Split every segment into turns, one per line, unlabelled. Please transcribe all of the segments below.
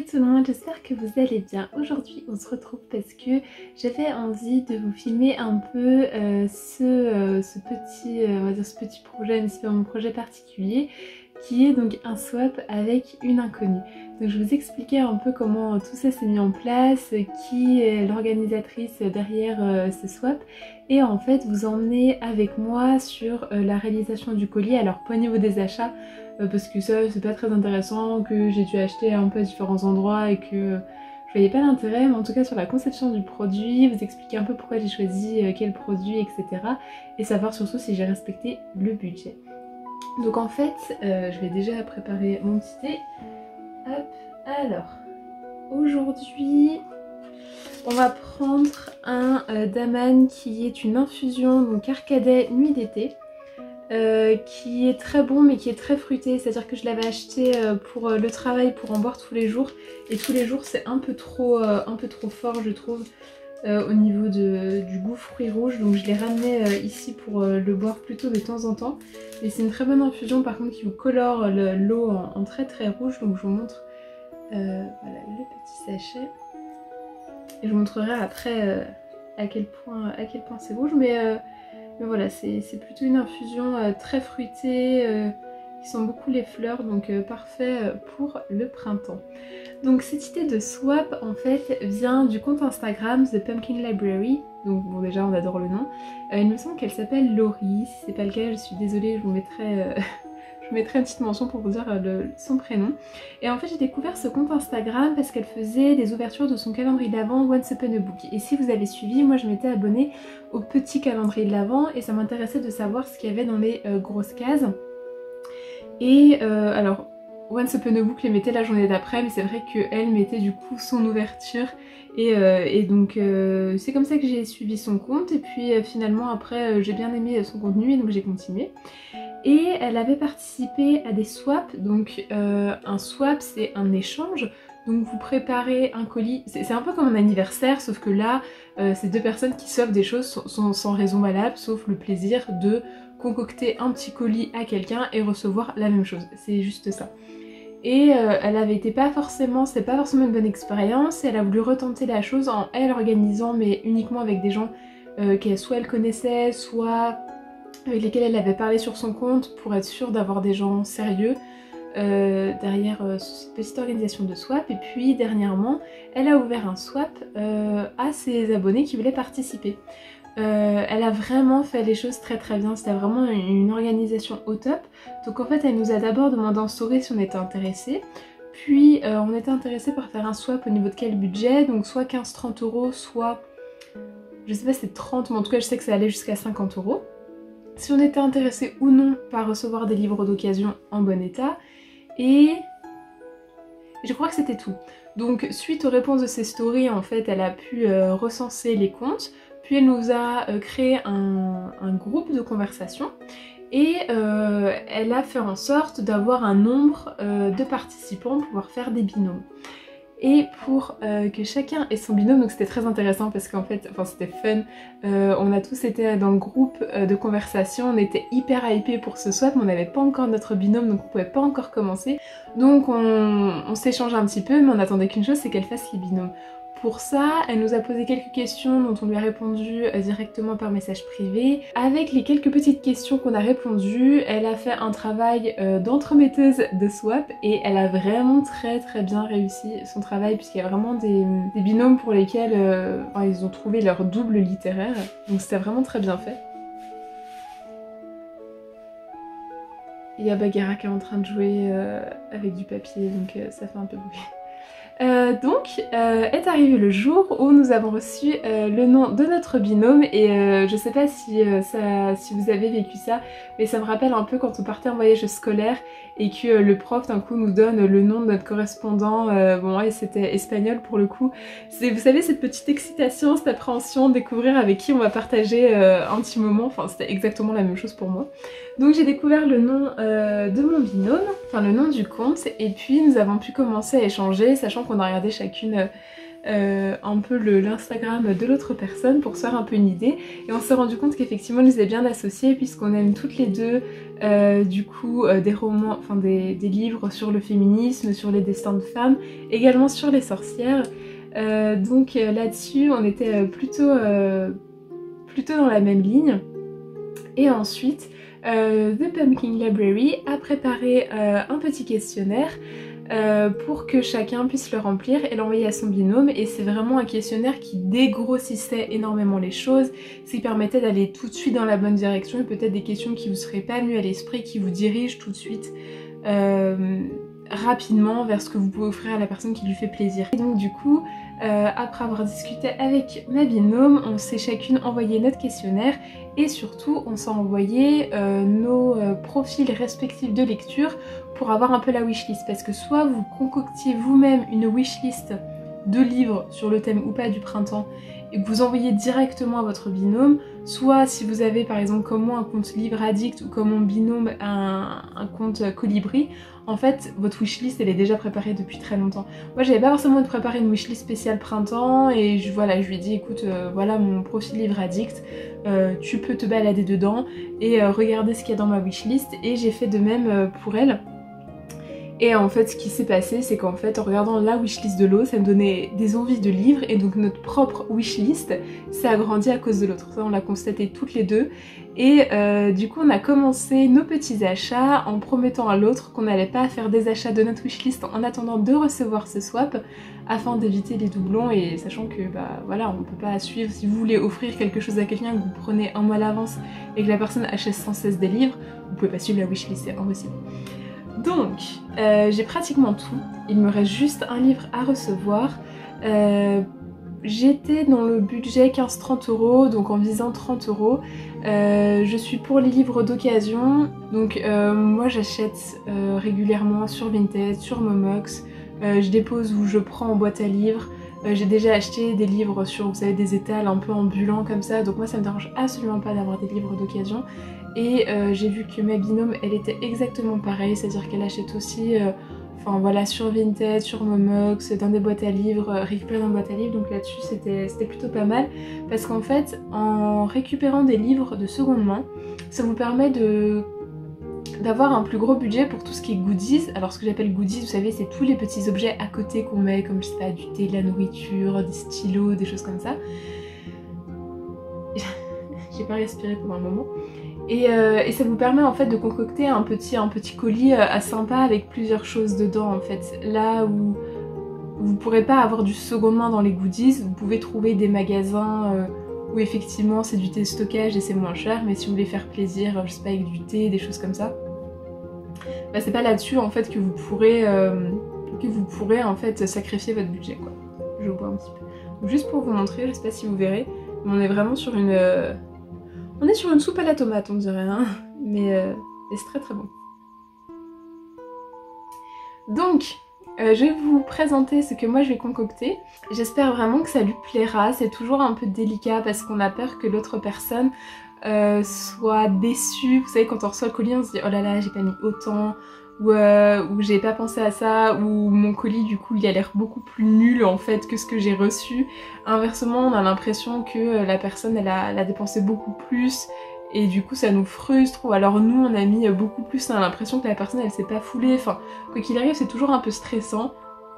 Hello tout le monde, j'espère que vous allez bien. Aujourd'hui on se retrouve parce que j'avais envie de vous filmer un peu ce petit projet, mais c'est pas mon projet particulier, qui est donc un swap avec une inconnue. Donc je vais vous expliquer un peu comment tout ça s'est mis en place, qui est l'organisatrice derrière ce swap, et en fait vous emmener avec moi sur la réalisation du colis. Alors pas au niveau des achats, parce que ça c'est pas très intéressant, que j'ai dû acheter un peu à différents endroits et que je voyais pas l'intérêt, mais en tout cas sur la conception du produit, vous expliquer un peu pourquoi j'ai choisi quel produit, etc. Et savoir surtout si j'ai respecté le budget. Donc en fait, je vais déjà préparer mon petit thé. Hop, alors, aujourd'hui, on va prendre un Daman qui est une infusion, donc Arcadet Nuit d'été. Qui est très bon mais qui est très fruité, c'est-à-dire que je l'avais acheté pour le travail pour en boire tous les jours, et tous les jours c'est un peu trop fort je trouve au niveau du goût fruits rouges, donc je l'ai ramené ici pour le boire plutôt de temps en temps. Mais c'est une très bonne infusion par contre qui vous colore l'eau en très très rouge, donc je vous montre voilà le petit sachet et je vous montrerai après à quel point c'est rouge, mais voilà, c'est plutôt une infusion très fruitée, qui sent beaucoup les fleurs, donc parfait pour le printemps. Donc cette idée de swap en fait vient du compte Instagram The Pumpkin Library, donc bon déjà on adore le nom. Il me semble qu'elle s'appelle Laurie, si c'est pas le cas je suis désolée, je vous mettrai... Je vous mettrai une petite mention pour vous dire son prénom. Et en fait j'ai découvert ce compte Instagram parce qu'elle faisait des ouvertures de son calendrier de l'Avent Once Upon a Book. Et si vous avez suivi, moi je m'étais abonnée au petit calendrier de l'Avent et ça m'intéressait de savoir ce qu'il y avait dans les grosses cases. Et alors Once Upon a Book les mettait la journée d'après, mais c'est vrai qu'elle mettait du coup son ouverture. Et donc c'est comme ça que j'ai suivi son compte. Et puis finalement après j'ai bien aimé son contenu et donc j'ai continué. Et elle avait participé à des swaps, donc un swap c'est un échange, donc vous préparez un colis, c'est un peu comme un anniversaire, sauf que là c'est deux personnes qui s'offrent des choses sans raison valable, sauf le plaisir de concocter un petit colis à quelqu'un et recevoir la même chose, c'est juste ça. Et elle avait été c'est pas forcément une bonne expérience, et elle a voulu retenter la chose en elle organisant, mais uniquement avec des gens qu'elle soit elle connaissait, soit avec lesquels elle avait parlé sur son compte pour être sûre d'avoir des gens sérieux derrière cette petite organisation de swap. Et puis dernièrement elle a ouvert un swap à ses abonnés qui voulaient participer. Elle a vraiment fait les choses très très bien, c'était vraiment une organisation au top. Donc en fait elle nous a d'abord demandé en story si on était intéressé. Puis on était intéressé par faire un swap au niveau de quel budget, donc soit 15-30 €, soit je sais pas si c'est 30, mais en tout cas je sais que ça allait jusqu'à 50 €. Si on était intéressé ou non par recevoir des livres d'occasion en bon état, et je crois que c'était tout. Donc suite aux réponses de ces stories, en fait elle a pu recenser les comptes, puis elle nous a créé un groupe de conversation, et elle a fait en sorte d'avoir un nombre de participants pour pouvoir faire des binômes. Et pour que chacun ait son binôme, donc c'était très intéressant parce qu'en fait, enfin c'était fun, on a tous été dans le groupe de conversation, on était hyper hypés pour ce swap, mais on n'avait pas encore notre binôme, donc on pouvait pas encore commencer. Donc on s'échange un petit peu, mais on attendait qu'une chose, c'est qu'elle fasse les binômes. Pour ça, elle nous a posé quelques questions dont on lui a répondu directement par message privé. Avec les quelques petites questions qu'on a répondues, elle a fait un travail d'entremetteuse de swap et elle a vraiment très très bien réussi son travail, puisqu'il y a vraiment des binômes pour lesquels ils ont trouvé leur double littéraire. Donc c'était vraiment très bien fait. Il y a Bagheera qui est en train de jouer avec du papier, donc ça fait un peu bruit. Donc est arrivé le jour où nous avons reçu le nom de notre binôme, et je sais pas si vous avez vécu ça, mais ça me rappelle un peu quand on partait en voyage scolaire et que le prof d'un coup nous donne le nom de notre correspondant, bon ouais c'était espagnol pour le coup. Vous savez cette petite excitation, cette appréhension de découvrir avec qui on va partager un petit moment, enfin c'était exactement la même chose pour moi. Donc j'ai découvert le nom de mon binôme, enfin le nom du compte, et puis nous avons pu commencer à échanger, sachant qu'on a regardé chacune un peu l'Instagram de l'autre personne pour se faire un peu une idée. Et on s'est rendu compte qu'effectivement, on nous est bien associés puisqu'on aime toutes les deux du coup des romans, enfin des livres sur le féminisme, sur les destins de femmes, également sur les sorcières. Donc là-dessus, on était plutôt dans la même ligne. Et ensuite, The Pumpkin Library a préparé un petit questionnaire pour que chacun puisse le remplir et l'envoyer à son binôme. Et c'est vraiment un questionnaire qui dégrossissait énormément les choses, ce qui permettait d'aller tout de suite dans la bonne direction et peut-être des questions qui vous seraient pas venues à l'esprit, qui vous dirigent tout de suite rapidement vers ce que vous pouvez offrir à la personne qui lui fait plaisir. Et donc du coup, après avoir discuté avec ma binôme, on s'est chacune envoyé notre questionnaire et surtout on s'est envoyé nos profils respectifs de lecture pour avoir un peu la wishlist, parce que soit vous concoctiez vous-même une wishlist de livres sur le thème ou pas du printemps et que vous envoyez directement à votre binôme, soit si vous avez par exemple comme moi un compte Livre Addict ou comme mon binôme un compte Colibri, en fait votre wishlist elle est déjà préparée depuis très longtemps. Moi j'avais pas forcément préparé une wishlist spéciale printemps et voilà, je lui ai dit écoute voilà mon profil Livre Addict, tu peux te balader dedans et regarder ce qu'il y a dans ma wishlist, et j'ai fait de même pour elle. Et en fait ce qui s'est passé c'est qu'en fait en regardant la wishlist de l'autre ça me donnait des envies de livres, et donc notre propre wishlist s'est agrandie à cause de l'autre. Ça on l'a constaté toutes les deux, et du coup on a commencé nos petits achats en promettant à l'autre qu'on n'allait pas faire des achats de notre wishlist en attendant de recevoir ce swap, afin d'éviter les doublons, et sachant que bah voilà on peut pas suivre. Si vous voulez offrir quelque chose à quelqu'un que vous prenez un mois à l'avance et que la personne achète sans cesse des livres, vous pouvez pas suivre la wishlist, c'est impossible. Donc, j'ai pratiquement tout. Il me reste juste un livre à recevoir. J'étais dans le budget 15-30 €, donc en visant 30 €. Je suis pour les livres d'occasion. Donc, moi j'achète régulièrement sur Vinted, sur Momox. Je dépose ou je prends en boîte à livres. J'ai déjà acheté des livres sur, vous savez, des étals un peu ambulants comme ça. Donc moi ça me dérange absolument pas d'avoir des livres d'occasion. Et j'ai vu que ma binôme elle était exactement pareille, c'est-à-dire qu'elle achète aussi enfin voilà sur Vinted, sur Momox, dans des boîtes à livres, récupérées dans des boîtes à livres. Donc là-dessus c'était plutôt pas mal, parce qu'en fait en récupérant des livres de seconde main, ça vous permet d'avoir un plus gros budget pour tout ce qui est goodies. Alors ce que j'appelle goodies, vous savez, c'est tous les petits objets à côté qu'on met, comme je sais pas, du thé, de la nourriture, des stylos, des choses comme ça. J'ai pas respiré pendant un moment. Et ça vous permet en fait de concocter un petit colis sympa avec plusieurs choses dedans en fait. Là où vous pourrez pas avoir du seconde main dans les goodies, vous pouvez trouver des magasins où effectivement c'est du thé stockage et c'est moins cher, mais si vous voulez faire plaisir, je sais pas, avec du thé, des choses comme ça, bah c'est pas là-dessus en fait que vous pourrez en fait sacrifier votre budget quoi. Je bois un petit peu. Donc, juste pour vous montrer, je sais pas si vous verrez, mais on est vraiment sur une... On est sur une soupe à la tomate, on dirait, hein, mais c'est très très bon. Donc, je vais vous présenter ce que moi je vais concocter. J'espère vraiment que ça lui plaira. C'est toujours un peu délicat parce qu'on a peur que l'autre personne soit déçue. Vous savez, quand on reçoit le colis, on se dit oh là là, j'ai pas mis autant, ou j'ai pas pensé à ça, ou mon colis du coup il a l'air beaucoup plus nul en fait que ce que j'ai reçu. Inversement, on a l'impression que la personne elle a dépensé beaucoup plus et du coup ça nous frustre, ou alors nous on a mis beaucoup plus, on a l'impression que la personne elle s'est pas foulée. Enfin, quoi qu'il arrive, c'est toujours un peu stressant.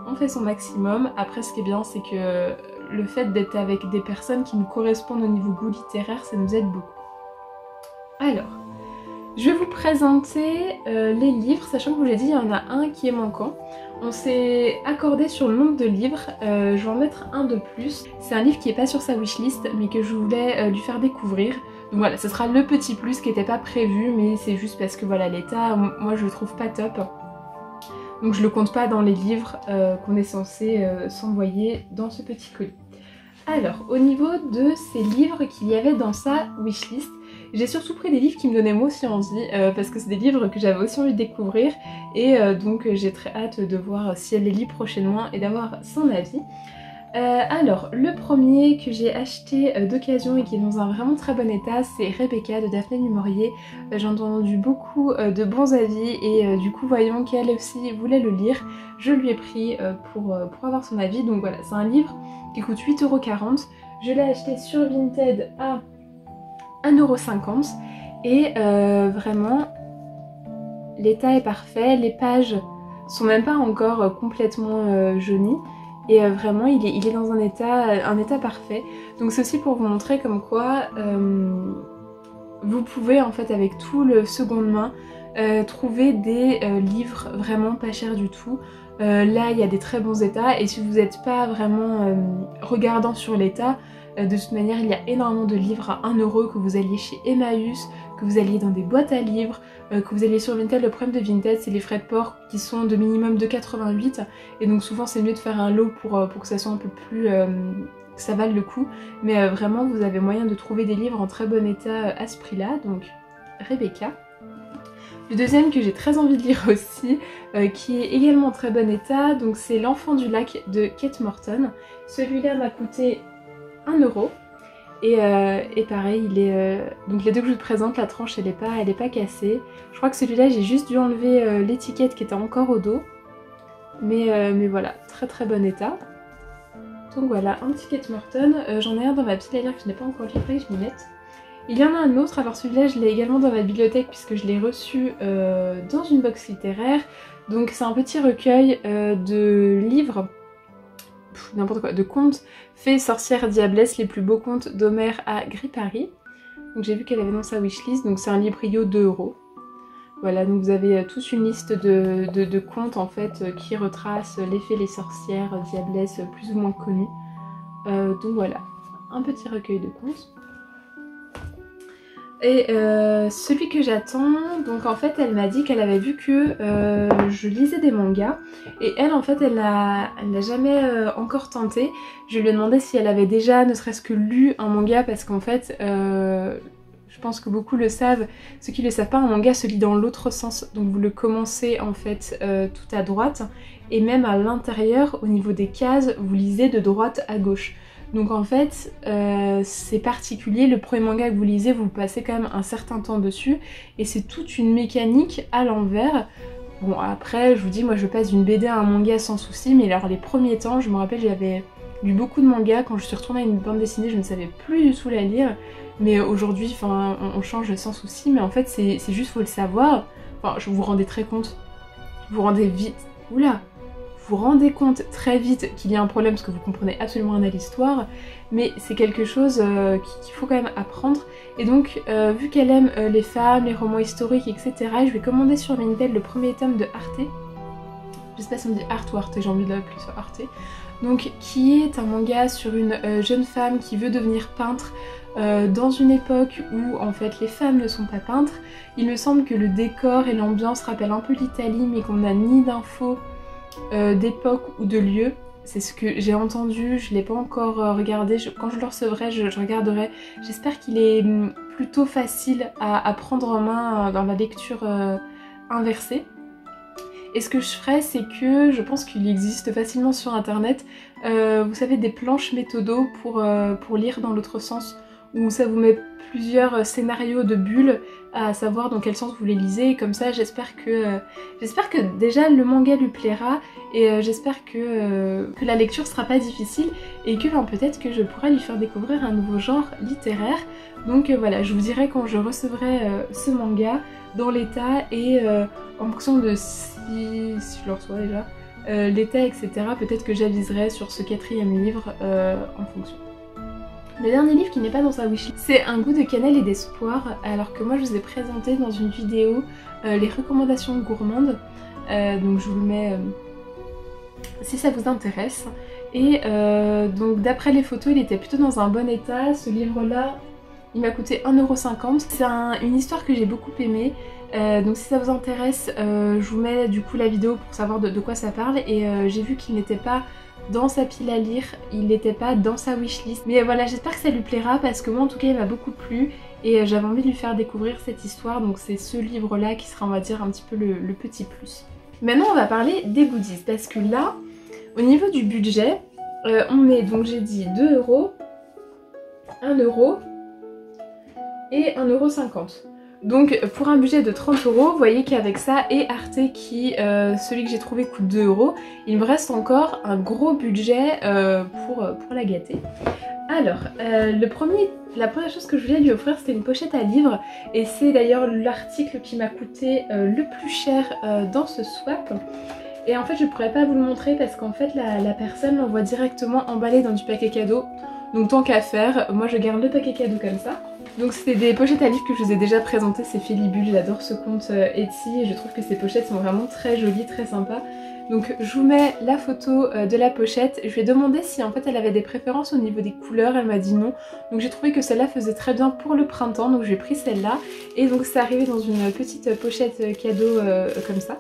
On fait son maximum. Après ce qui est bien c'est que le fait d'être avec des personnes qui nous correspondent au niveau goût littéraire, ça nous aide beaucoup. Alors, je vais vous présenter les livres, sachant que je vous l'ai dit, il y en a un qui est manquant. On s'est accordé sur le nombre de livres, je vais en mettre un de plus. C'est un livre qui n'est pas sur sa wishlist, mais que je voulais lui faire découvrir. Donc voilà, ce sera le petit plus qui n'était pas prévu, mais c'est juste parce que voilà, l'état, moi je le trouve pas top. Donc je le compte pas dans les livres qu'on est censé s'envoyer dans ce petit colis. Alors, au niveau de ces livres qu'il y avait dans sa wishlist, j'ai surtout pris des livres qui me donnaient moi aussi envie, parce que c'est des livres que j'avais aussi envie de découvrir, et donc j'ai très hâte de voir si elle les lit prochainement et d'avoir son avis. Alors, le premier que j'ai acheté d'occasion et qui est dans un vraiment très bon état, c'est Rebecca de Daphné du Maurier. J'ai entendu beaucoup de bons avis et du coup, voyant qu'elle aussi voulait le lire, je lui ai pris pour avoir son avis. Donc voilà, c'est un livre qui coûte 8,40 €. Je l'ai acheté sur Vinted à 1,50 € et vraiment, l'état est parfait. Les pages sont même pas encore complètement jaunies. Et vraiment il est dans un état parfait. Donc c'est aussi pour vous montrer comme quoi vous pouvez en fait avec tout le seconde main trouver des livres vraiment pas chers du tout. Là il y a des très bons états et si vous n'êtes pas vraiment regardant sur l'état, de toute manière il y a énormément de livres à 1 €, que vous alliez chez Emmaüs, que vous alliez dans des boîtes à livres, que vous alliez sur Vinted. Le problème de Vinted c'est les frais de port qui sont de minimum de 88 et donc souvent c'est mieux de faire un lot pour que ça soit un peu plus... que ça vale le coup. Mais vraiment vous avez moyen de trouver des livres en très bon état à ce prix là, donc Rebecca. Le deuxième que j'ai très envie de lire aussi, qui est également en très bon état, donc c'est L'Enfant du lac de Kate Morton. Celui-là m'a coûté 1 € et pareil, il est donc les deux que je vous présente, la tranche elle est pas cassée. Je crois que celui-là j'ai juste dû enlever l'étiquette qui était encore au dos, mais voilà, très très bon état. Donc voilà, un petit Kate Morton. J'en ai un dans ma petite lire que je n'ai pas encore livré, je m'y mette. Il y en a un autre, alors celui-là je l'ai également dans ma bibliothèque puisque je l'ai reçu dans une box littéraire. Donc c'est un petit recueil de livres, n'importe quoi, de contes Fées, sorcières, diablesses, les plus beaux contes d'Homère à Gris-Paris. Donc j'ai vu qu'elle avait dans sa wishlist, donc c'est un livrio 2 €. Voilà, donc vous avez tous une liste de contes en fait qui retracent les fées, les sorcières, diablesses plus ou moins connues. Donc voilà, un petit recueil de contes. Et celui que j'attends, donc en fait elle m'a dit qu'elle avait vu que je lisais des mangas et elle en fait elle n'a jamais encore tenté. Je lui ai demandé si elle avait déjà ne serait-ce que lu un manga parce qu'en fait je pense que beaucoup le savent, ceux qui ne le savent pas, un manga se lit dans l'autre sens, donc vous le commencez en fait tout à droite et même à l'intérieur au niveau des cases vous lisez de droite à gauche. Donc en fait, c'est particulier, le premier manga que vous lisez, vous passez quand même un certain temps dessus, et c'est toute une mécanique à l'envers. Bon après, je vous dis, moi je passe d'une BD à un manga sans souci, mais alors les premiers temps, je me rappelle, j'avais lu beaucoup de mangas, quand je suis retournée à une bande dessinée, je ne savais plus du tout la lire, mais aujourd'hui, enfin, on change sans souci, mais en fait, c'est juste, faut le savoir, enfin, je vous rendez très compte, vous vous rendez vite, oula, vous rendez compte très vite qu'il y a un problème parce que vous comprenez absolument rien à l'histoire, mais c'est quelque chose qu'il faut quand même apprendre. Et donc, vu qu'elle aime les femmes, les romans historiques, etc., je vais commander sur Vinted le premier tome de Arte. Je sais pas si on dit Arte ou Arte, j'ai envie de l'appeler sur Arte. Donc, qui est un manga sur une jeune femme qui veut devenir peintre dans une époque où en fait les femmes ne sont pas peintres. Il me semble que le décor et l'ambiance rappellent un peu l'Italie, mais qu'on n'a ni d'infos d'époque ou de lieu. C'est ce que j'ai entendu, je l'ai pas encore regardé, quand je le recevrai je regarderai. J'espère qu'il est plutôt facile à prendre en main dans la lecture inversée. Et ce que je ferai, c'est que je pense qu'il existe facilement sur internet, vous savez, des planches méthodo pour lire dans l'autre sens, où ça vous met plusieurs scénarios de bulles à savoir dans quel sens vous les lisez, et comme ça j'espère que déjà le manga lui plaira, et j'espère que la lecture sera pas difficile, et que peut-être que je pourrai lui faire découvrir un nouveau genre littéraire. Donc voilà, je vous dirai quand je recevrai ce manga dans l'état, et en fonction de si je le reçois déjà, l'état etc, peut-être que j'aviserai sur ce 4e livre en fonction. Le dernier livre qui n'est pas dans sa wishlist, c'est Un goût de cannelle et d'espoir, alors que moi je vous ai présenté dans une vidéo les recommandations gourmandes, donc je vous le mets si ça vous intéresse. Et donc d'après les photos il était plutôt dans un bon état. Ce livre là il m'a coûté 1,50 €. C'est une histoire que j'ai beaucoup aimée, donc si ça vous intéresse je vous mets du coup la vidéo pour savoir de quoi ça parle. Et j'ai vu qu'il n'était pas dans sa pile à lire, il n'était pas dans sa wishlist, mais voilà, j'espère que ça lui plaira parce que moi en tout cas il m'a beaucoup plu et j'avais envie de lui faire découvrir cette histoire, donc c'est ce livre là qui sera on va dire un petit peu le petit plus. Maintenant on va parler des goodies parce que là au niveau du budget On est donc, j'ai dit 2 euros, 1 euro et 1,50 €. Donc pour un budget de 30 €, vous voyez qu'avec ça et Arte qui, celui que j'ai trouvé coûte 2 €, il me reste encore un gros budget pour la gâter. Alors, la première chose que je voulais lui offrir, c'était une pochette à livres, et c'est d'ailleurs l'article qui m'a coûté le plus cher dans ce swap. Et en fait je pourrais pas vous le montrer parce qu'en fait la personne l'envoie directement emballé dans du paquet cadeau. Donc tant qu'à faire, moi je garde le paquet cadeau comme ça. Donc c'était des pochettes à livres que je vous ai déjà présentées, c'est Philibule, j'adore ce compte Etsy et je trouve que ces pochettes sont vraiment très jolies, très sympas. Donc je vous mets la photo de la pochette. Je lui ai demandé si en fait elle avait des préférences au niveau des couleurs, elle m'a dit non. Donc j'ai trouvé que celle-là faisait très bien pour le printemps, donc j'ai pris celle-là. Et donc c'est arrivé dans une petite pochette cadeau comme ça.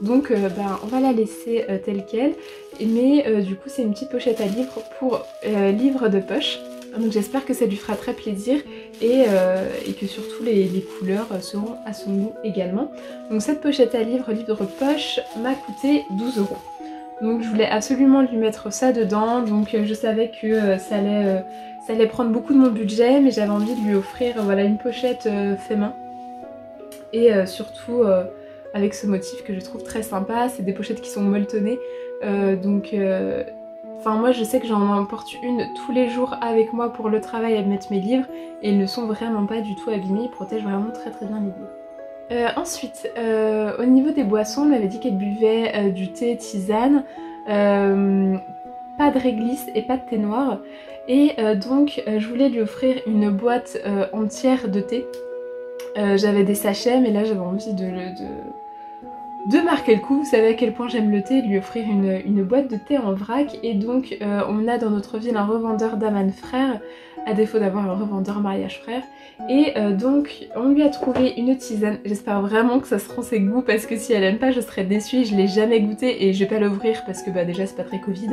Donc on va la laisser telle qu'elle, mais du coup c'est une petite pochette à livres pour livres de poche. Donc j'espère que ça lui fera très plaisir et que surtout les couleurs seront à son goût également. Donc cette pochette à livre poche m'a coûté 12 €. Donc je voulais absolument lui mettre ça dedans, donc je savais que ça allait prendre beaucoup de mon budget, mais j'avais envie de lui offrir voilà, une pochette fait main. Et surtout avec ce motif que je trouve très sympa, c'est des pochettes qui sont molletonnées, enfin moi je sais que j'en emporte une tous les jours avec moi pour le travail à mettre mes livres et ils ne sont vraiment pas du tout abîmés, ils protègent vraiment très bien les livres. Ensuite, au niveau des boissons, on m'avait dit qu'elle buvait du thé tisane, pas de réglisse et pas de thé noir. Et donc je voulais lui offrir une boîte entière de thé. J'avais des sachets mais là j'avais envie de marquer le coup, vous savez à quel point j'aime le thé, de lui offrir une boîte de thé en vrac. Et donc on a dans notre ville un revendeur d'Aman Frères, à défaut d'avoir un revendeur Mariage Frères. Et donc on lui a trouvé une tisane, j'espère vraiment que ça se rend ses goûts parce que si elle aime pas je serais déçue, je l'ai jamais goûté et je vais pas l'ouvrir parce que déjà c'est pas très Covid.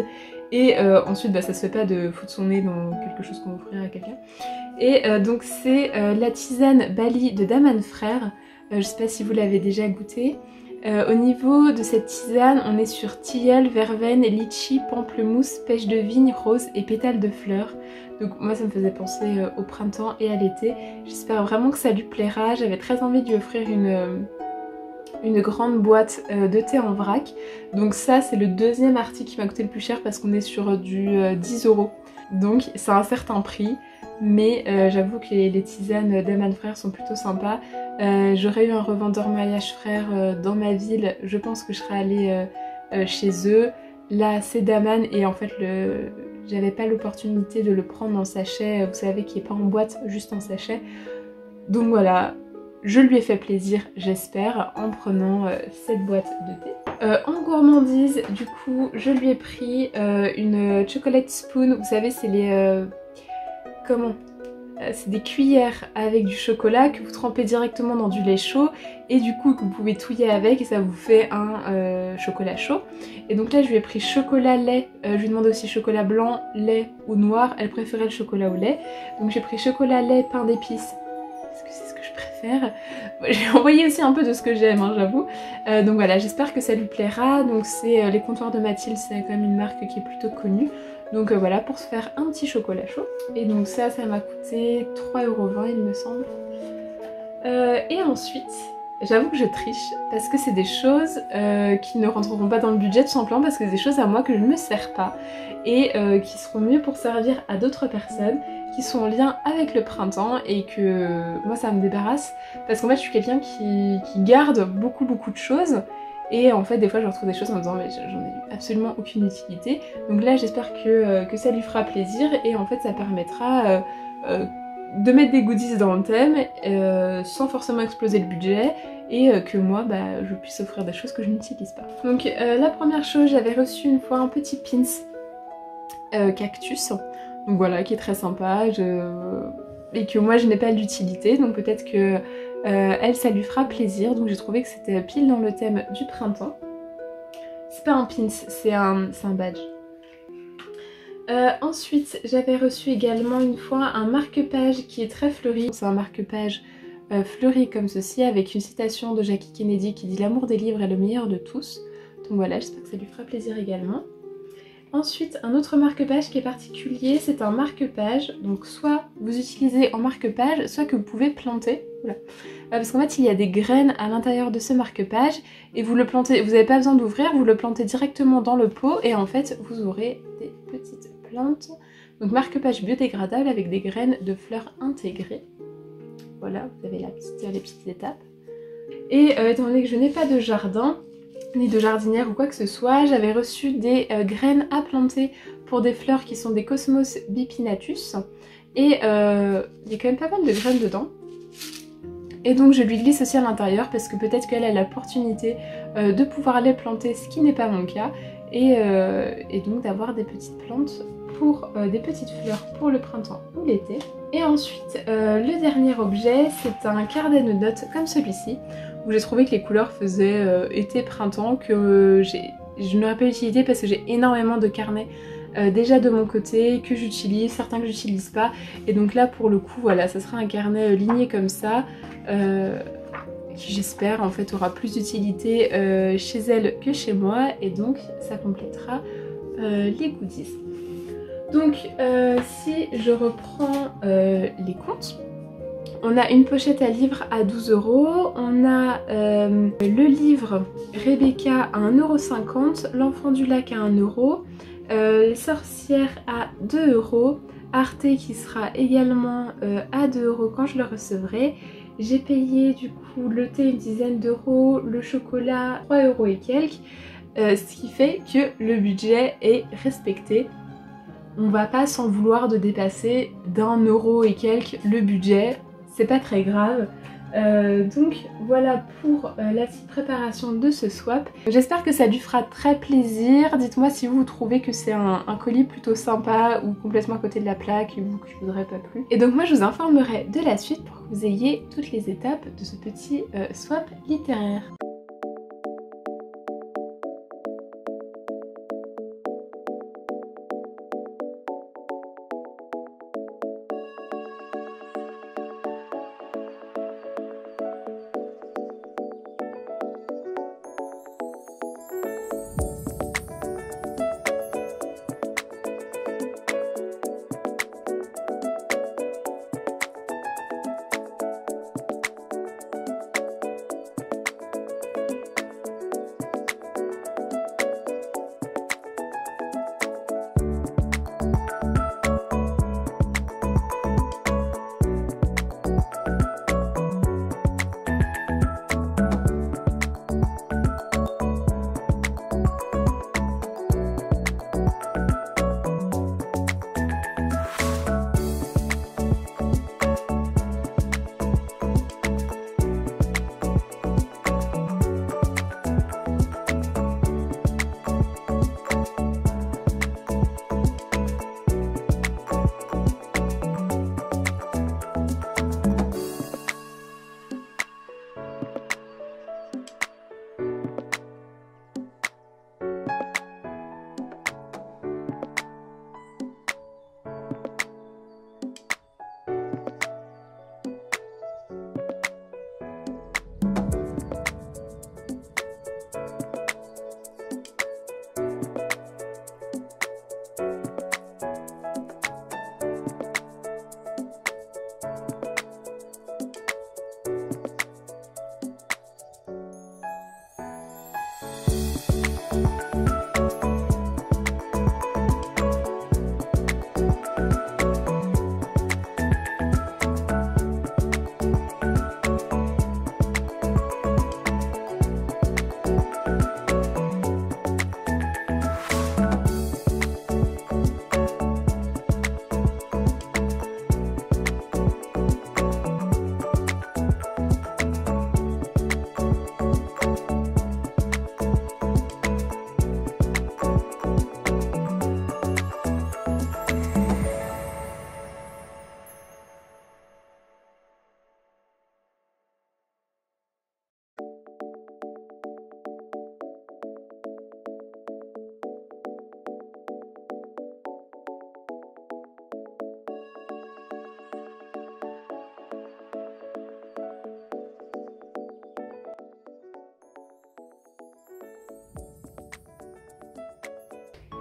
Et ensuite ça se fait pas de foutre son nez dans quelque chose qu'on va offrir à quelqu'un. Et donc c'est la tisane Bali de Daman Frères, je sais pas si vous l'avez déjà goûté. Au niveau de cette tisane, on est sur tilleul, verveine, litchi, pamplemousse, pêche de vigne, rose et pétales de fleurs. Donc moi ça me faisait penser au printemps et à l'été. J'espère vraiment que ça lui plaira. J'avais très envie de lui offrir une grande boîte de thé en vrac. Donc ça c'est le deuxième article qui m'a coûté le plus cher parce qu'on est sur du 10 €. Donc c'est un certain prix. Mais j'avoue que les tisanes d'Aman Frères sont plutôt sympas. J'aurais eu un revendeur Mariage Frères dans ma ville, je pense que je serais allée chez eux. Là c'est d'Aman et en fait j'avais pas l'opportunité de le prendre en sachet, vous savez, qui est pas en boîte, juste en sachet. Donc voilà, je lui ai fait plaisir, j'espère, en prenant cette boîte de thé. En gourmandise, du coup, je lui ai pris une chocolate spoon, vous savez, c'est les... c'est des cuillères avec du chocolat que vous trempez directement dans du lait chaud et du coup que vous pouvez touiller avec et ça vous fait un chocolat chaud. Et donc là je lui ai pris chocolat lait, je lui ai demandé aussi chocolat blanc, lait ou noir, elle préférait le chocolat au lait. Donc j'ai pris chocolat lait, pain d'épices, parce que c'est ce que je préfère. J'ai envoyé aussi un peu de ce que j'aime, hein, j'avoue. Donc voilà, j'espère que ça lui plaira. Donc c'est les comptoirs de Mathilde, c'est quand même une marque qui est plutôt connue. Donc voilà, pour se faire un petit chocolat chaud. Et donc ça m'a coûté 3,20 € il me semble. Et ensuite, j'avoue que je triche parce que c'est des choses qui ne rentreront pas dans le budget tout simplement parce que c'est des choses à moi que je ne me sers pas et qui seront mieux pour servir à d'autres personnes, qui sont en lien avec le printemps et que moi ça me débarrasse parce qu'en fait je suis quelqu'un qui garde beaucoup de choses. Et en fait des fois je retrouve des choses en me disant mais j'en ai absolument aucune utilité. Donc là j'espère que ça lui fera plaisir et en fait ça permettra de mettre des goodies dans le thème sans forcément exploser le budget et que moi je puisse offrir des choses que je n'utilise pas. Donc la première chose, j'avais reçu une fois un petit pins cactus, donc voilà, qui est très sympa et que moi je n'ai pas d'utilité, donc peut-être que elle ça lui fera plaisir. Donc j'ai trouvé que c'était pile dans le thème du printemps. C'est pas un pins, c'est un badge. Ensuite j'avais reçu également une fois un marque-page qui est très fleuri. C'est un marque-page fleuri comme ceci avec une citation de Jackie Kennedy qui dit « L'amour des livres est le meilleur de tous ». Donc voilà, j'espère que ça lui fera plaisir également. Ensuite, un autre marque-page qui est particulier, c'est un marque-page. Donc soit vous utilisez en marque-page, soit que vous pouvez planter. Voilà. Parce qu'en fait, il y a des graines à l'intérieur de ce marque-page et vous le plantez, vous n'avez pas besoin d'ouvrir, vous le plantez directement dans le pot et en fait, vous aurez des petites plantes. Donc marque-page biodégradable avec des graines de fleurs intégrées. Voilà, vous avez les petites étapes. Et étant donné que je n'ai pas de jardin, ni de jardinière ou quoi que ce soit, j'avais reçu des graines à planter pour des fleurs qui sont des Cosmos bipinnatus. Et il y a quand même pas mal de graines dedans. Et donc je lui glisse aussi à l'intérieur parce que peut-être qu'elle a l'opportunité de pouvoir les planter, ce qui n'est pas mon cas. Et donc d'avoir des petites plantes pour des petites fleurs pour le printemps ou l'été. Et ensuite, le dernier objet, c'est un carnet de notes comme celui-ci, où j'ai trouvé que les couleurs faisaient été-printemps, que je n'aurais pas utilisé parce que j'ai énormément de carnets déjà de mon côté, que j'utilise, certains que j'utilise pas. Et donc là, pour le coup, voilà, ça sera un carnet ligné comme ça, qui j'espère en fait aura plus d'utilité chez elle que chez moi, et donc ça complétera les goodies. Donc si je reprends les comptes, on a une pochette à livres à 12 €, on a le livre Rebecca à 1,50 €, L'Enfant du Lac à 1 €, Les Sorcières à 2 €, Arte qui sera également à 2 € quand je le recevrai. J'ai payé du coup le thé une dizaine d'euros, le chocolat 3 € et quelques, ce qui fait que le budget est respecté. On va pas s'en vouloir de dépasser d'1 € et quelques le budget, c'est pas très grave. Donc voilà pour la petite préparation de ce swap. J'espère que ça lui fera très plaisir. Dites-moi si vous trouvez que c'est un colis plutôt sympa ou complètement à côté de la plaque ou que je vous aurais pas plu. Et donc moi je vous informerai de la suite pour que vous ayez toutes les étapes de ce petit swap littéraire.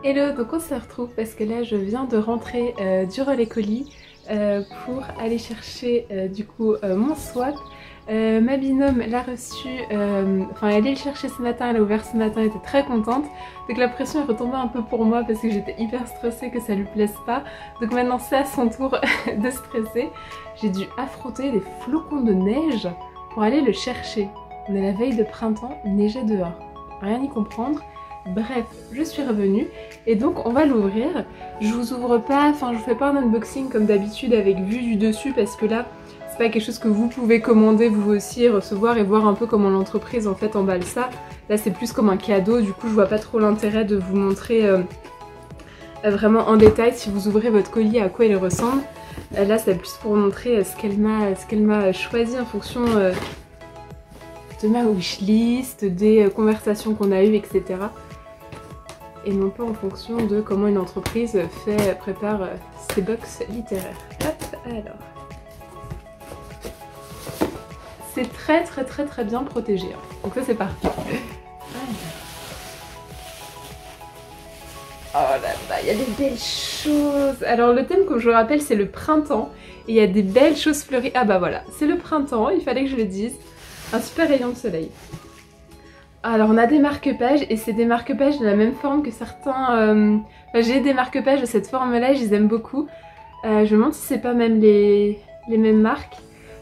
Hello, donc on se retrouve parce que là je viens de rentrer du relais colis pour aller chercher du coup mon swap. Ma binôme l'a reçu, enfin elle est allée le chercher ce matin, elle a ouvert ce matin, elle était très contente. Donc la pression est retombée un peu pour moi parce que j'étais hyper stressée que ça lui plaise pas. Donc maintenant c'est à son tour de stresser. J'ai dû affronter des flocons de neige pour aller le chercher. On est la veille de printemps, il neigeait dehors. Rien y comprendre. Bref, je suis revenue et donc on va l'ouvrir. Je vous ouvre pas, enfin je vous fais pas un unboxing comme d'habitude avec vue du dessus parce que là c'est pas quelque chose que vous pouvez commander vous aussi, recevoir et voir un peu comment l'entreprise en fait emballe ça. Là c'est plus comme un cadeau, du coup je vois pas trop l'intérêt de vous montrer vraiment en détail si vous ouvrez votre colis à quoi il ressemble. Là c'est plus pour montrer ce qu'elle m'a choisi en fonction de ma wishlist, des conversations qu'on a eues, etc. Et non pas en fonction de comment une entreprise prépare ses box littéraires. Hop, alors. C'est très bien protégé. Hein. Donc ça c'est parti. Oh là là, il y a des belles choses. Alors le thème, comme je vous le rappelle, c'est le printemps. Et il y a des belles choses fleuries. Ah bah voilà, c'est le printemps, il fallait que je le dise. Un super rayon de soleil. Alors on a des marque-pages et c'est des marque-pages de la même forme que certains... j'ai des marque-pages de cette forme-là, je les aime beaucoup. Je me demande si c'est pas même les mêmes marques.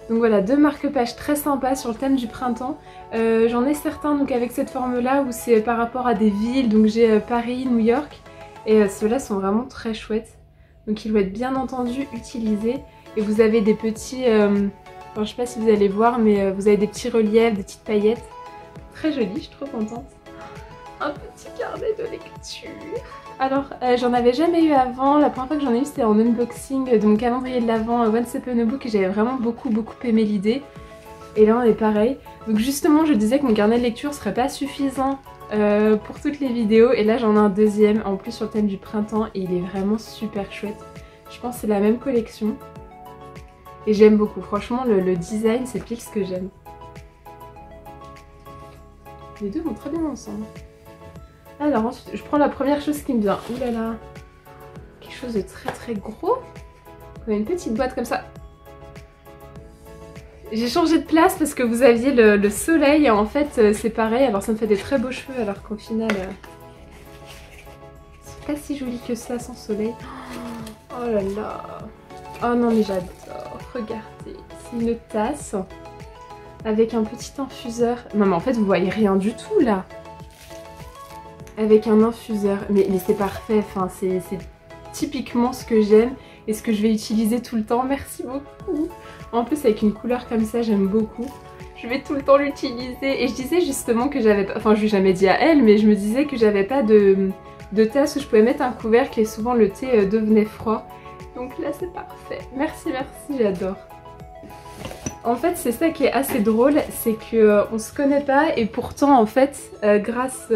Donc voilà, deux marque-pages très sympas sur le thème du printemps. J'en ai certains donc avec cette forme-là où c'est par rapport à des villes. Donc j'ai Paris, New York et ceux-là sont vraiment très chouettes. Donc ils doivent être bien entendu utilisés. Et vous avez des petits... enfin, je sais pas si vous allez voir mais vous avez des petits reliefs, des petites paillettes. Très joli, je suis trop contente. Un petit carnet de lecture. Alors, j'en avais jamais eu avant. La première fois que j'en ai eu, c'était en unboxing de mon calendrier de l'Avent Once Upon a Book et j'avais vraiment beaucoup aimé l'idée. Et là, on est pareil. Donc justement, je disais que mon carnet de lecture serait pas suffisant pour toutes les vidéos. Et là, j'en ai un deuxième, en plus sur le thème du printemps. Et il est vraiment super chouette. Je pense que c'est la même collection. Et j'aime beaucoup. Franchement, le design, c'est pile ce que j'aime. Les deux vont très bien ensemble. Alors ensuite, je prends la première chose qui me vient. Ouh là là, quelque chose de très gros. On a une petite boîte comme ça. J'ai changé de place parce que vous aviez le soleil et en fait c'est pareil. Alors ça me fait des très beaux cheveux alors qu'au final c'est pas si joli que ça sans soleil. Oh là là. Oh non mais j'adore. Regardez, c'est une tasse avec un petit infuseur. Non mais en fait vous voyez rien du tout là. Avec un infuseur. Mais c'est parfait, enfin, c'est typiquement ce que j'aime et ce que je vais utiliser tout le temps. Merci beaucoup. En plus avec une couleur comme ça j'aime beaucoup. Je vais tout le temps l'utiliser. Et je disais justement que j'avais pas... Enfin je lui ai jamais dit à elle mais je me disais que j'avais pas de tasse où je pouvais mettre un couvercle et souvent le thé devenait froid. Donc là c'est parfait. Merci, j'adore. En fait c'est ça qui est assez drôle, c'est qu'on se connaît pas et pourtant en fait grâce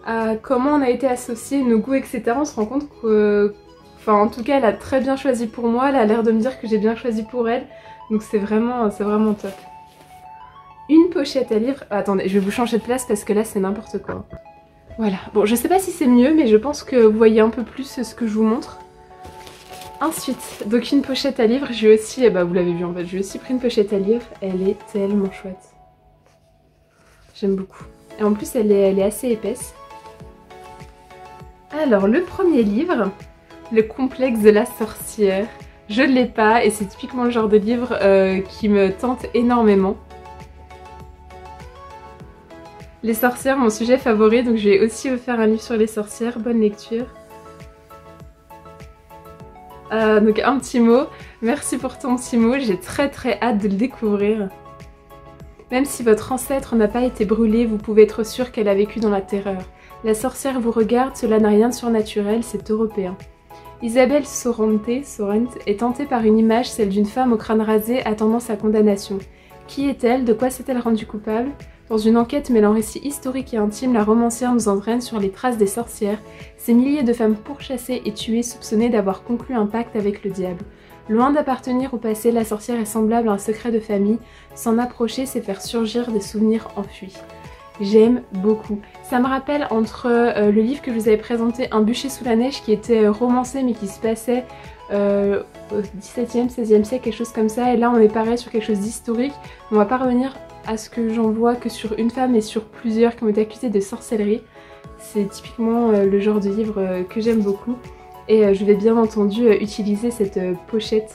à comment on a été associés, nos goûts etc, on se rend compte que, enfin en tout cas elle a très bien choisi pour moi, elle a l'air de me dire que j'ai bien choisi pour elle, donc c'est vraiment top. Une pochette à livres, attendez je vais vous changer de place parce que là c'est n'importe quoi. Voilà, bon je sais pas si c'est mieux mais je pense que vous voyez un peu plus ce que je vous montre. Ensuite, donc une pochette à livres, j'ai aussi, bah vous l'avez vu en fait, j'ai aussi pris une pochette à livres, elle est tellement chouette. J'aime beaucoup. Et en plus elle est assez épaisse. Alors le premier livre, Le complexe de la sorcière. Je ne l'ai pas et c'est typiquement le genre de livre qui me tente énormément. Les sorcières, mon sujet favori, donc je vais aussi vous faire un livre sur les sorcières, bonne lecture. Donc un petit mot, merci pour ton petit mot, j'ai très hâte de le découvrir. Même si votre ancêtre n'a pas été brûlé, vous pouvez être sûr qu'elle a vécu dans la terreur. La sorcière vous regarde, cela n'a rien de surnaturel, c'est européen. Isabelle Sorrent est tentée par une image, celle d'une femme au crâne rasé attendant sa condamnation. Qui est-elle? De quoi s'est-elle rendue coupable? Dans une enquête mêlant récits historiques et intimes, la romancière nous entraîne sur les traces des sorcières, ces milliers de femmes pourchassées et tuées soupçonnées d'avoir conclu un pacte avec le diable. Loin d'appartenir au passé, la sorcière est semblable à un secret de famille. S'en approcher, c'est faire surgir des souvenirs enfuis. j'aime beaucoup. Ça me rappelle entre le livre que je vous avais présenté, Un bûcher sous la neige, qui était romancé mais qui se passait au XVIIe, XVIe siècle, quelque chose comme ça, et là on est pareil sur quelque chose d'historique. On va pas revenir à ce que j'en vois que sur une femme et sur plusieurs qui ont été accusées de sorcellerie. C'est typiquement le genre de livre que j'aime beaucoup, et je vais bien entendu utiliser cette pochette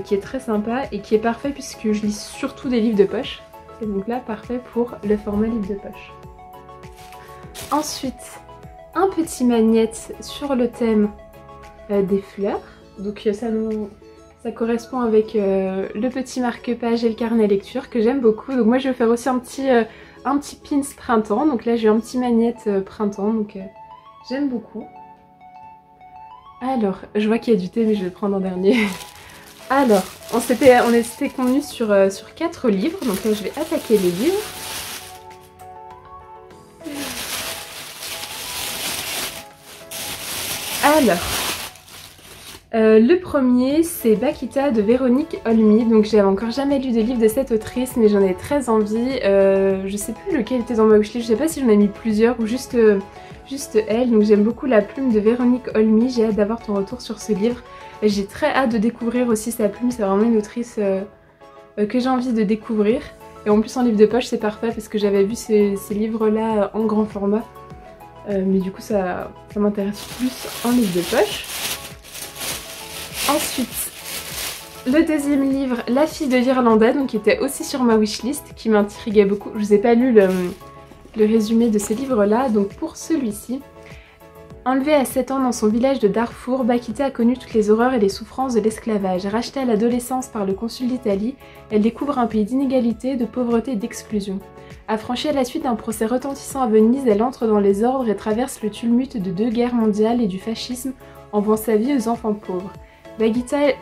qui est très sympa et qui est parfait puisque je lis surtout des livres de poche. Et donc là, parfait pour le format livre de poche. Ensuite, un petit magnète sur le thème des fleurs. Donc ça correspond avec le petit marque-page et le carnet lecture que j'aime beaucoup. Donc moi je vais faire aussi un petit pins printemps. Donc là j'ai un petit magnète printemps, donc j'aime beaucoup. Alors, je vois qu'il y a du thé mais je vais le prendre en dernier. Alors, on s'était convenus sur 4 livres, donc là je vais attaquer les livres. Alors, le premier c'est Bakita de Véronique Olmy, donc j'avais encore jamais lu de livre de cette autrice mais j'en ai très envie. Je sais plus lequel était dans ma wishlist, je sais pas si j'en ai mis plusieurs ou juste elle, donc j'aime beaucoup la plume de Véronique Olmy, j'ai hâte d'avoir ton retour sur ce livre. J'ai très hâte de découvrir aussi sa plume, c'est vraiment une autrice que j'ai envie de découvrir. Et en plus en livre de poche c'est parfait parce que j'avais vu ces livres-là en grand format. Mais du coup ça m'intéresse plus en livre de poche. Ensuite, le deuxième livre, La fille de l'Irlandais, donc qui était aussi sur ma wishlist, qui m'intriguait beaucoup. Je vous ai pas lu le résumé de ce livre-là, donc pour celui-ci. Enlevée à 7 ans dans son village de Darfour, Bakita a connu toutes les horreurs et les souffrances de l'esclavage. Rachetée à l'adolescence par le consul d'Italie, elle découvre un pays d'inégalité, de pauvreté et d'exclusion. Affranchie à la suite d'un procès retentissant à Venise, elle entre dans les ordres et traverse le tumulte de 2 guerres mondiales et du fascisme en vouant sa vie aux enfants pauvres. Bakita est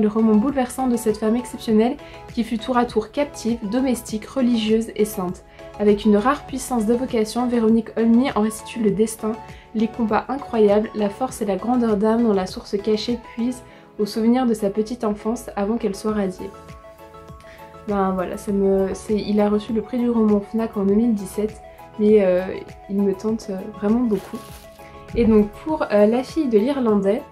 le roman bouleversant de cette femme exceptionnelle qui fut tour à tour captive, domestique, religieuse et sainte. Avec une rare puissance d'évocation, Véronique Olmy en restitue le destin, les combats incroyables, la force et la grandeur d'âme dont la source cachée puise au souvenir de sa petite enfance avant qu'elle soit radiée. Ben voilà, il a reçu le prix du roman Fnac en 2017, mais il me tente vraiment beaucoup. Et donc pour La fille de l'Irlandais,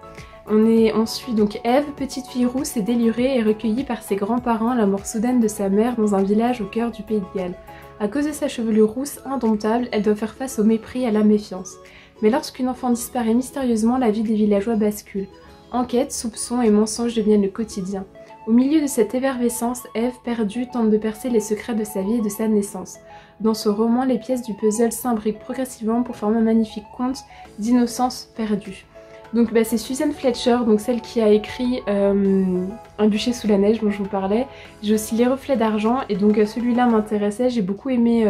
on suit donc Eve, petite fille rousse et délurée, et recueillie par ses grands-parents à la mort soudaine de sa mère dans un village au cœur du Pays de Galles. À cause de sa chevelure rousse indomptable, elle doit faire face au mépris et à la méfiance. Mais lorsqu'une enfant disparaît mystérieusement, la vie des villageois bascule. Enquête, soupçons et mensonges deviennent le quotidien. Au milieu de cette effervescence, Eve, perdue, tente de percer les secrets de sa vie et de sa naissance. Dans ce roman, les pièces du puzzle s'imbriquent progressivement pour former un magnifique conte d'innocence perdue. Donc c'est Suzanne Fletcher, donc celle qui a écrit Un bûcher sous la neige dont je vous parlais. J'ai aussi Les reflets d'argent et donc celui-là m'intéressait, j'ai beaucoup aimé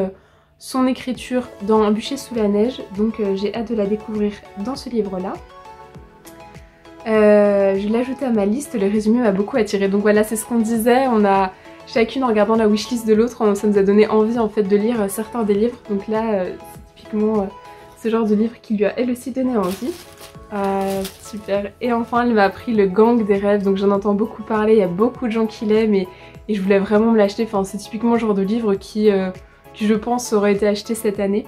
son écriture dans Un bûcher sous la neige, donc j'ai hâte de la découvrir dans ce livre-là. Je l'ai ajouté à ma liste, le résumé m'a beaucoup attiré. Donc voilà, c'est ce qu'on disait, on a chacune en regardant la wishlist de l'autre, ça nous a donné envie en fait de lire certains des livres. Donc là, c'est typiquement ce genre de livre qui lui a elle aussi donné envie. Super. Et enfin, elle m'a appris Le gang des rêves, donc j'en entends beaucoup parler, il y a beaucoup de gens qui l'aiment et je voulais vraiment me l'acheter. Enfin, c'est typiquement le genre de livre qui je pense aurait été acheté cette année.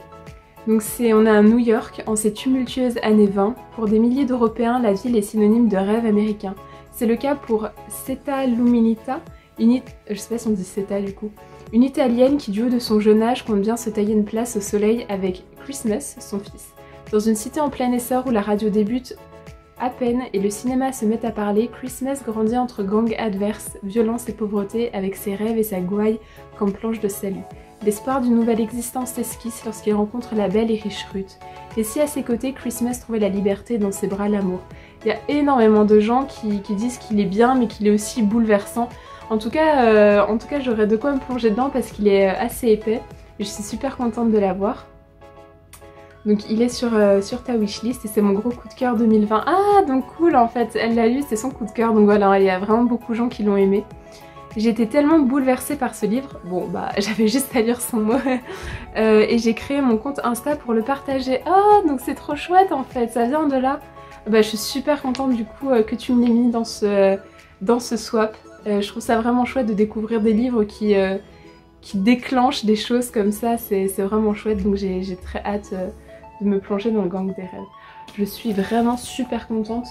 Donc on est à New York en ces tumultueuses années 20. Pour des milliers d'Européens, la ville est synonyme de rêve américain. C'est le cas pour Seta Luminita, je sais pas si on dit Seta du coup, une Italienne qui du haut de son jeune âge compte bien se tailler une place au soleil avec Christmas, son fils. Dans une cité en plein essor où la radio débute à peine et le cinéma se met à parler, Christmas grandit entre gangs adverses, violence et pauvreté avec ses rêves et sa gouaille comme planche de salut. L'espoir d'une nouvelle existence s'esquisse lorsqu'il rencontre la belle et riche Ruth. Et si à ses côtés, Christmas trouvait la liberté, dans ses bras l'amour. Il y a énormément de gens qui disent qu'il est bien mais qu'il est aussi bouleversant. En tout cas j'aurais de quoi me plonger dedans parce qu'il est assez épais et je suis super contente de l'avoir. Donc il est sur ta wishlist et c'est mon gros coup de cœur 2020. Ah donc cool en fait, elle l'a lu, c'est son coup de cœur, donc voilà, il y a vraiment beaucoup de gens qui l'ont aimé. J'étais tellement bouleversée par ce livre, bon bah j'avais juste à lire son mot, et j'ai créé mon compte Insta pour le partager. Oh donc c'est trop chouette en fait, ça vient de là. Bah je suis super contente du coup que tu me l'aies mis dans ce swap. Je trouve ça vraiment chouette de découvrir des livres qui qui déclenche des choses comme ça, c'est vraiment chouette, donc j'ai très hâte de me plonger dans le gang des rêves. Je suis vraiment super contente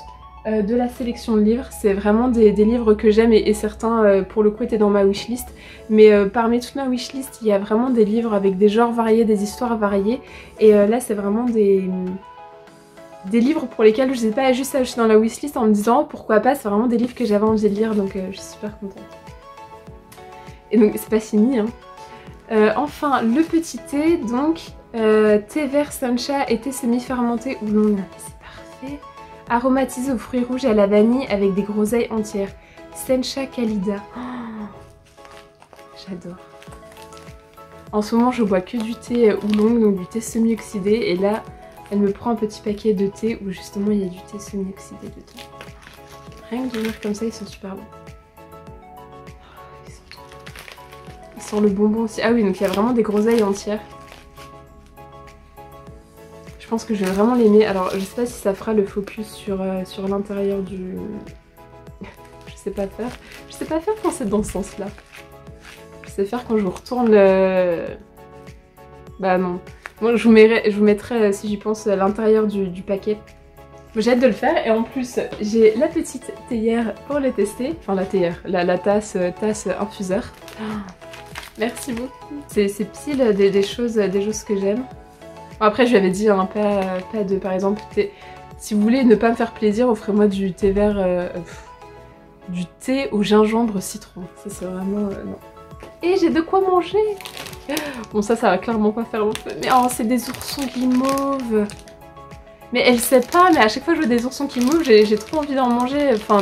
de la sélection de livres, c'est vraiment des livres que j'aime et certains pour le coup étaient dans ma wishlist, mais parmi toute ma wishlist il y a vraiment des livres avec des genres variés, des histoires variées, et là c'est vraiment des livres pour lesquels je n'ai pas juste ajouté dans la wishlist en me disant oh, pourquoi pas, c'est vraiment des livres que j'avais envie de lire, donc je suis super contente. Et donc c'est pas fini hein. Enfin le petit thé, donc thé vert sencha et thé semi-fermenté oolong, c'est parfait. Aromatisé aux fruits rouges et à la vanille avec des groseilles entières. Sencha Kalida. Oh, j'adore. En ce moment je bois que du thé oolong, donc du thé semi-oxydé, et là elle me prend un petit paquet de thé où justement il y a du thé semi-oxydé dedans. Rien que de lire comme ça, ils sont super bons. Ils sont trop bons. Ils sentent le bonbon aussi. Ah oui, donc il y a vraiment des groseilles entières. Je pense que je vais vraiment l'aimer. Alors je sais pas si ça fera le focus sur l'intérieur du... je sais pas faire. Je sais pas faire quand c'est dans ce sens-là. Je sais faire quand je vous retourne le... Bah non. Moi je vous mettrai, si j'y pense, l'intérieur du paquet. J'ai hâte de le faire, et en plus j'ai la petite théière pour le tester. Enfin la théière, la tasse infuseur. Oh, merci beaucoup. C'est pile des choses que j'aime. Bon, après je lui avais dit hein, pas de par exemple thé. Si vous voulez ne pas me faire plaisir, offrez-moi du thé vert, du thé au gingembre citron. Ça c'est vraiment non. Et j'ai de quoi manger. Bon ça va clairement pas faire long feu. Mais oh c'est des oursons guimauves. Mais elle sait pas, mais à chaque fois que je vois des oursons guimauves, j'ai trop envie d'en manger. Enfin,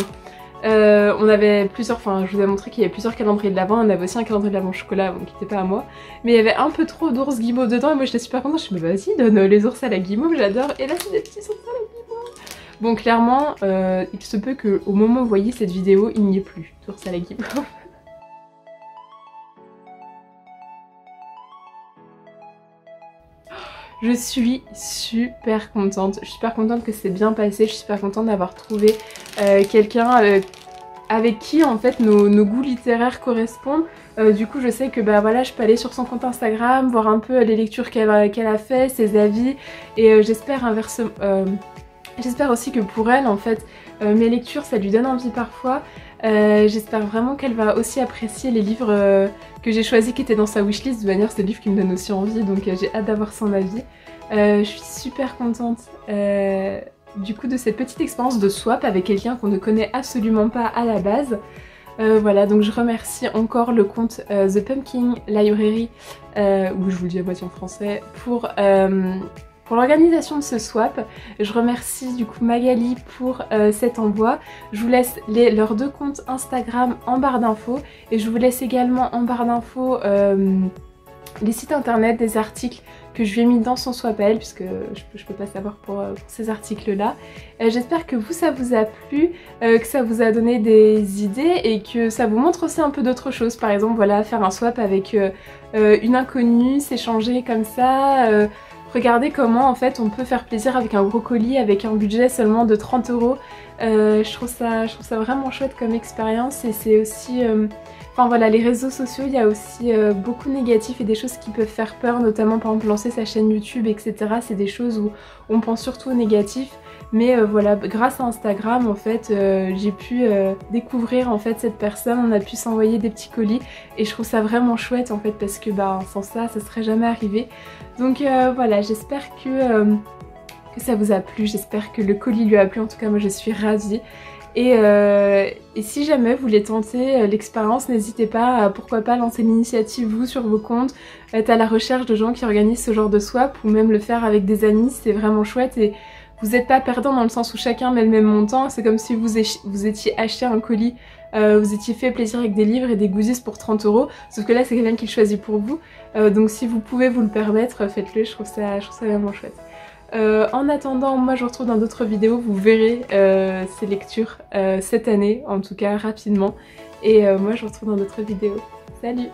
on avait plusieurs, enfin je vous ai montré qu'il y avait plusieurs calendriers de l'Avent, on avait aussi un calendrier de l'Avent chocolat, bon, qui n'était pas à moi. Mais il y avait un peu trop d'ours guimauves dedans et moi j'étais super contente, je me suis dit bah vas-y donne les ours à la guimauve, j'adore. Et là c'est des petits ours à la guimauve. Bon clairement, il se peut qu'au moment où vous voyez cette vidéo, il n'y ait plus d'ours à la guimauve. Je suis super contente, je suis super contente que c'est bien passé, je suis super contente d'avoir trouvé quelqu'un avec qui en fait nos goûts littéraires correspondent. Du coup je sais que bah voilà, je peux aller sur son compte Instagram, voir un peu les lectures qu'elle a fait, ses avis, et j'espère inversement... j'espère aussi que pour elle en fait mes lectures ça lui donne envie parfois. J'espère vraiment qu'elle va aussi apprécier les livres que j'ai choisis qui étaient dans sa wishlist. De manière c'est des livres qui me donnent aussi envie, donc j'ai hâte d'avoir son avis. Je suis super contente du coup de cette petite expérience de swap avec quelqu'un qu'on ne connaît absolument pas à la base. Voilà, donc je remercie encore le compte The Pumpkin Library, où je vous le dis à moitié en français, pour l'organisation de ce swap. Je remercie du coup Magali pour cet envoi. Je vous laisse leurs deux comptes Instagram en barre d'infos, et je vous laisse également en barre d'infos les sites internet des articles que je lui ai mis dans son swap à elle, puisque je peux pas savoir pour ces articles là. J'espère que ça vous a plu, que ça vous a donné des idées et que ça vous montre aussi un peu d'autres choses. Par exemple voilà, faire un swap avec une inconnue, s'échanger comme ça. Regardez comment en fait on peut faire plaisir avec un brocoli avec un budget seulement de 30 €. Je trouve ça vraiment chouette comme expérience, et c'est aussi... Enfin voilà, les réseaux sociaux, il y a aussi beaucoup de négatifs et des choses qui peuvent faire peur, notamment par exemple lancer sa chaîne YouTube, etc. C'est des choses où on pense surtout au négatif. Mais voilà, grâce à Instagram en fait, j'ai pu découvrir en fait cette personne, on a pu s'envoyer des petits colis, et je trouve ça vraiment chouette en fait, parce que bah sans ça serait jamais arrivé. Donc voilà, j'espère que ça vous a plu, j'espère que le colis lui a plu, en tout cas moi je suis ravie. Et si jamais vous voulez tenter l'expérience, n'hésitez pas à pourquoi pas lancer l'initiative vous sur vos comptes, être à la recherche de gens qui organisent ce genre de swap, ou même le faire avec des amis, c'est vraiment chouette. Et vous n'êtes pas perdant dans le sens où chacun met le même montant, c'est comme si vous étiez acheté un colis, vous étiez fait plaisir avec des livres et des goodies pour 30 €, sauf que là c'est quelqu'un qui le choisit pour vous, donc si vous pouvez vous le permettre, faites-le, je trouve ça vraiment chouette. En attendant, moi je vous retrouve dans d'autres vidéos, vous verrez ces lectures cette année, en tout cas rapidement, et moi je vous retrouve dans d'autres vidéos. Salut!